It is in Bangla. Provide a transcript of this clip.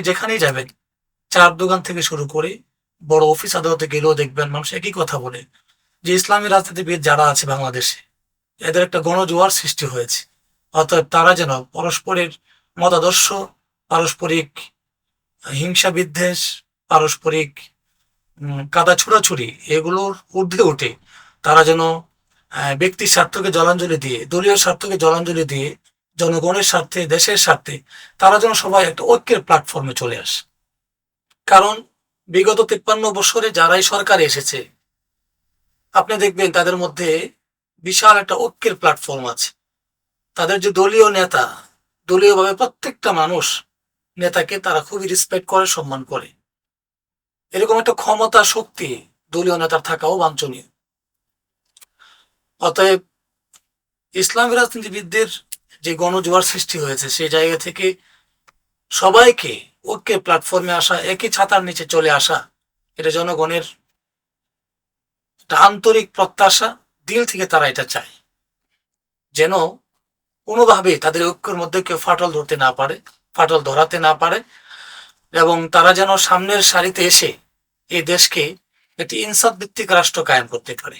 যেখানেই যাবেন, চার দোকান থেকে শুরু করে বড় অফিস আদালতে গেলেও দেখবেন মানুষ একই কথা বলে যে ইসলামী রাজনীতিবিদ যারা আছে বাংলাদেশে, এদের একটা গণজোয়ার সৃষ্টি হয়েছে। অতএব তারা যেন পরস্পরের মতাদর্শ, পারস্পরিক হিংসা বিদ্বেষ, পারস্পরিক কাদা ছোড়াছুড়ি এগুলোর ঊর্ধ্বে উঠে তারা যেন ব্যক্তির স্বার্থকে জলাঞ্জলি দিয়ে, দলীয় স্বার্থকে জলাঞ্জলি দিয়ে, জনগণের স্বার্থে, দেশের স্বার্থে তারা যেন সবাই একটা ঐক্যের প্ল্যাটফর্মে চলে আসে। কারণ বিগত 53 বছরে যারাই সরকারে এসেছে, আপনি দেখবেন তাদের মধ্যে বিশাল একটা ঐক্যের প্ল্যাটফর্ম আছে। তাদের যে দলীয় নেতা, দলীয়ভাবে প্রত্যেকটা মানুষ নেতাকে তারা খুবই রেসপেক্ট করে, সম্মান করে। এরকম একটা ক্ষমতা, শক্তি দলীয় নেতার থাকাও বাঞ্ছনীয়। অতএব ইসলামী রাজনীতিবিদদের যে গণজোয়ার সৃষ্টি হয়েছে, সেই জায়গা থেকে সবাইকে ঐক্যের প্ল্যাটফর্মে আসা, একই ছাতার নিচে চলে আসা, এটা জনগণের একটা আন্তরিক প্রত্যাশা। দিল থেকে তারা এটা চায় যেন কোনোভাবে তাদের ঐক্যের মধ্যে কেউ ফাটল ধরতে না পারে, ফাটল ধরাতে না পারে, এবং তারা যেন সামনের সারিতে এসে এই দেশকে একটি ইনসাফ ভিত্তিক রাষ্ট্র কায়েম করতে পারে।